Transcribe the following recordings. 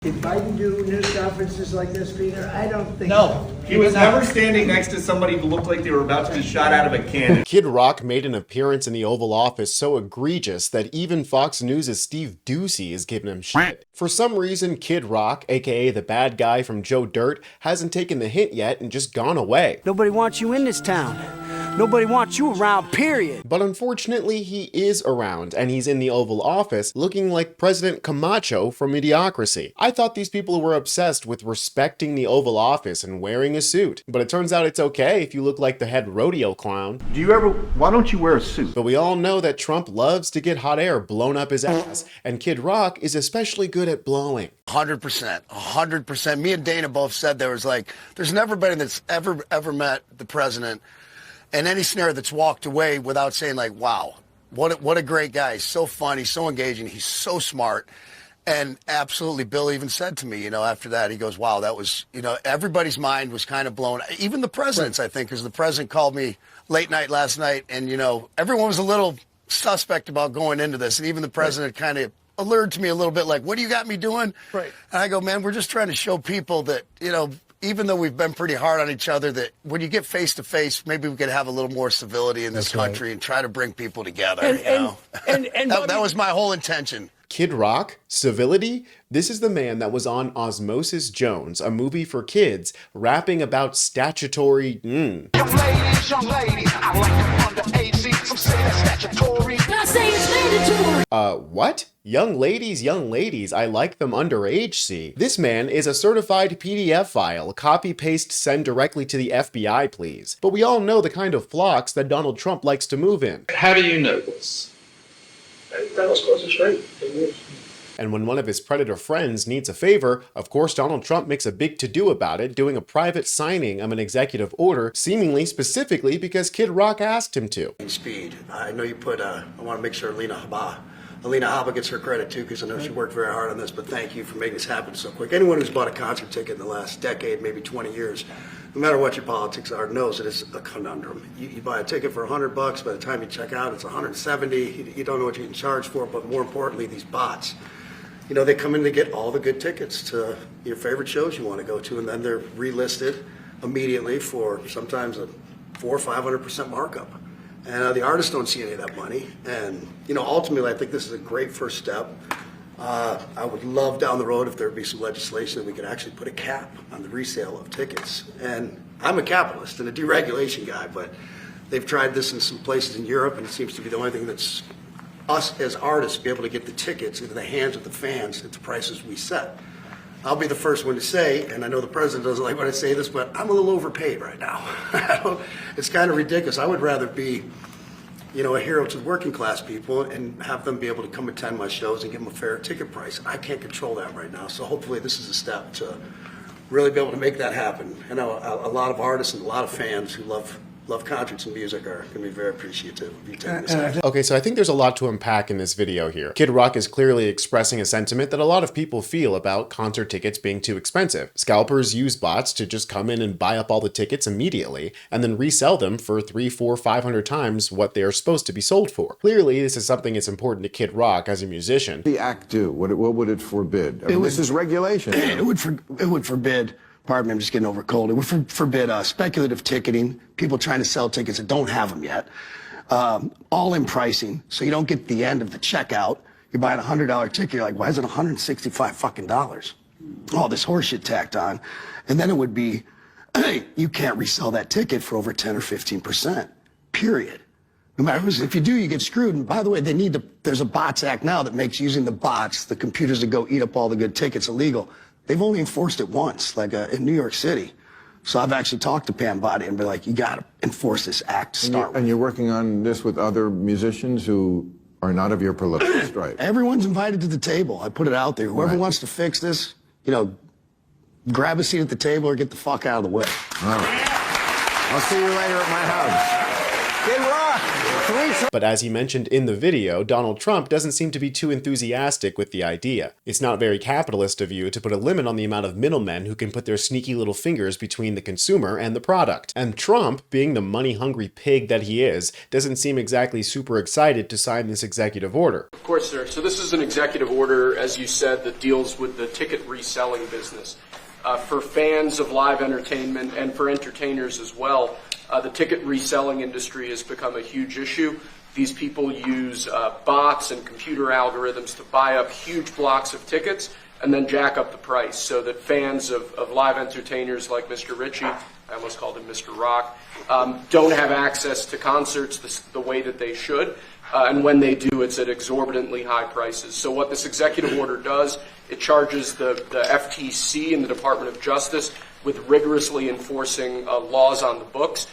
Did Biden do news conferences like this, Peter? I don't think No. so. He was never standing next to somebody who looked like they were about to be shot out of a cannon. Kid Rock made an appearance in the Oval Office so egregious that even Fox News' Steve Doocy is giving him shit. For some reason, Kid Rock, aka the bad guy from Joe Dirt, hasn't taken the hint yet and just gone away. Nobody wants you in this town. Nobody wants you around, period. But unfortunately, he is around, and he's in the Oval Office looking like President Camacho from Idiocracy. I thought these people were obsessed with respecting the Oval Office and wearing a suit, but it turns out it's okay if you look like the head rodeo clown. Why don't you wear a suit? But we all know that Trump loves to get hot air blown up his ass, and Kid Rock is especially good at blowing. 100%. Me and Dana both said there's never been that's ever met the president in any scenario that's walked away without saying like, wow, what a great guy. He's so funny, so engaging. He's so smart. And absolutely, Bill even said to me, after that, he goes, wow, that was, everybody's mind was kind of blown. Even the president's, I think, because the president called me late night last night. And, everyone was a little suspect about going into this. And even the president kind of alerted to me a little bit like, what do you got me doing? Right. And I go, man, we're just trying to show people that, even though we've been pretty hard on each other, that when you get face to face, maybe we could have a little more civility in this country and try to bring people together. That was my whole intention. Kid Rock? Civility? This is the man that was on Osmosis Jones, a movie for kids, rapping about statutory Young ladies, I like them underage. See, some say that's statutory. I say it's mandatory. What? Young ladies, I like them underage, see. This man is a certified PDF file, copy, paste, send directly to the FBI, please. But we all know the kind of flocks that Donald Trump likes to move in. How do you know this? That was close to straight. And when one of his predator friends needs a favor, of course Donald Trump makes a big to-do about it, doing a private signing of an executive order, seemingly specifically because Kid Rock asked him to. Speed. I know you put, I want to make sure Alina Habba gets her credit too, because I know she worked very hard on this, but thank you for making this happen so quick. Anyone who's bought a concert ticket in the last decade, maybe 20 years, no matter what your politics are, knows it is a conundrum. You buy a ticket for $100, by the time you check out, it's $170. You don't know what you can charge for it, but more importantly, these bots. They come in to get all the good tickets to your favorite shows you want to go to, and then they're relisted immediately for sometimes a 400% or 500% markup. And the artists don't see any of that money. And, ultimately, I think this is a great first step. I would love down the road if there would be some legislation that we could actually put a cap on the resale of tickets. And I'm a capitalist and a deregulation guy, but they've tried this in some places in Europe, and it seems to be the only thing that's us as artists be able to get the tickets into the hands of the fans at the prices we set. I'll be the first one to say, and I know the president doesn't like when I say this, but I'm a little overpaid right now. It's kind of ridiculous. I would rather be, a hero to working class people and have them be able to come attend my shows and give them a fair ticket price. I can't control that right now, so hopefully this is a step to really be able to make that happen. I know a lot of artists and a lot of fans who love concerts and music are going to be very appreciative of you taking this action. Okay, so I think there's a lot to unpack in this video here. Kid Rock is clearly expressing a sentiment that a lot of people feel about concert tickets being too expensive. Scalpers use bots to just come in and buy up all the tickets immediately and then resell them for 300, 400, 500 times what they are supposed to be sold for. Clearly, this is something that's important to Kid Rock as a musician. The act do? What would it forbid? This is regulation. It would forbid. Pardon me, I'm just getting over a cold. It would forbid speculative ticketing, people trying to sell tickets that don't have them yet. All-in pricing, so you don't get the end of the checkout. You're buying a $100 ticket, you're like, why is it $165 fucking dollars? All this horseshit tacked on. And then it would be, hey, you can't resell that ticket for over 10 or 15%, period. No matter if you do, you get screwed. And by the way, there's a Bots Act now that makes using the bots, the computers to go eat up all the good tickets illegal. They've only enforced it once, like in New York City. So I've actually talked to Pam Bondi and be like, you got to enforce this act to start with. And you're working on this with other musicians who are not of your political stripe? Everyone's invited to the table. I put it out there. Whoever wants to fix this, grab a seat at the table or get the fuck out of the way. All right. I'll see you later at my house. Kid Rock! But as he mentioned in the video, Donald Trump doesn't seem to be too enthusiastic with the idea. It's not very capitalist of you to put a limit on the amount of middlemen who can put their sneaky little fingers between the consumer and the product. And Trump, being the money-hungry pig that he is, doesn't seem exactly super excited to sign this executive order. Of course, sir. So this is an executive order, as you said, that deals with the ticket reselling business. For fans of live entertainment and for entertainers as well, the ticket reselling industry has become a huge issue. These people use bots and computer algorithms to buy up huge blocks of tickets and then jack up the price so that fans of live entertainers like Mr. Ritchie, I almost called him Mr. Rock, don't have access to concerts the way that they should. And when they do, it's at exorbitantly high prices. So what this executive order does, it charges the FTC and the Department of Justice with rigorously enforcing laws on the books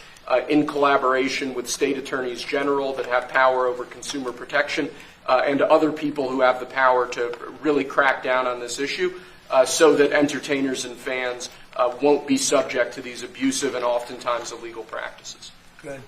in collaboration with state attorneys general that have power over consumer protection and other people who have the power to really crack down on this issue so that entertainers and fans won't be subject to these abusive and oftentimes illegal practices. Good.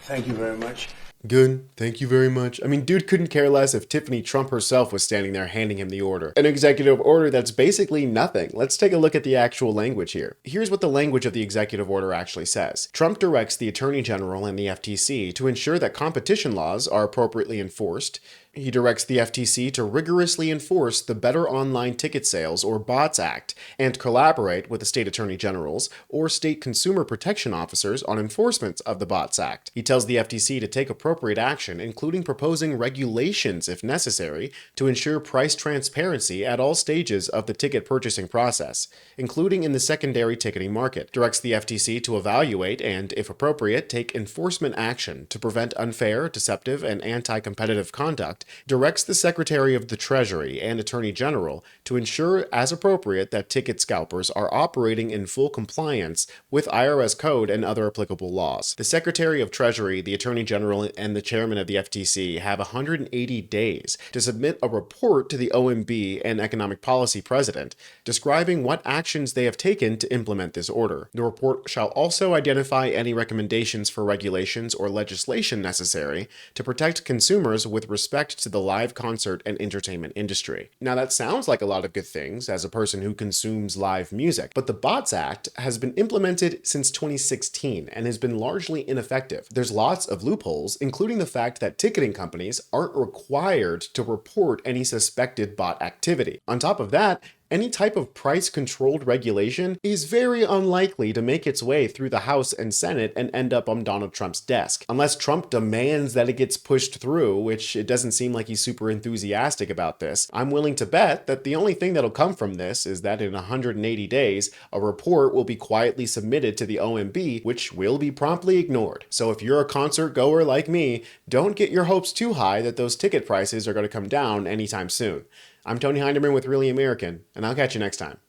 Thank you very much. Good, thank you very much. I mean, dude couldn't care less if Tiffany Trump herself was standing there handing him the order. An executive order that's basically nothing. Let's take a look at the actual language here. Here's what the language of the executive order actually says. Trump directs the Attorney General and the FTC to ensure that competition laws are appropriately enforced. He directs the FTC to rigorously enforce the Better Online Ticket Sales or BOTS Act and collaborate with the state attorney generals or state consumer protection officers on enforcement of the BOTS Act. He tells the FTC to take appropriate action, including proposing regulations if necessary to ensure price transparency at all stages of the ticket purchasing process, including in the secondary ticketing market. Directs the FTC to evaluate and, if appropriate, take enforcement action to prevent unfair, deceptive, and anti-competitive conduct. Directs the Secretary of the Treasury and Attorney General to ensure, as appropriate, that ticket scalpers are operating in full compliance with IRS code and other applicable laws. The Secretary of Treasury, the Attorney General, and the Chairman of the FTC have 180 days to submit a report to the OMB and Economic Policy President describing what actions they have taken to implement this order. The report shall also identify any recommendations for regulations or legislation necessary to protect consumers with respect to the live concert and entertainment industry. Now that sounds like a lot of good things as a person who consumes live music, but the BOTS Act has been implemented since 2016 and has been largely ineffective. There's lots of loopholes, including the fact that ticketing companies aren't required to report any suspected bot activity. On top of that, any type of price-controlled regulation is very unlikely to make its way through the House and Senate and end up on Donald Trump's desk. Unless Trump demands that it gets pushed through, which it doesn't seem like he's super enthusiastic about this, I'm willing to bet that the only thing that'll come from this is that in 180 days, a report will be quietly submitted to the OMB, which will be promptly ignored. So if you're a concert goer like me, don't get your hopes too high that those ticket prices are going to come down anytime soon. I'm Tony Hinderman with Really American, and I'll catch you next time.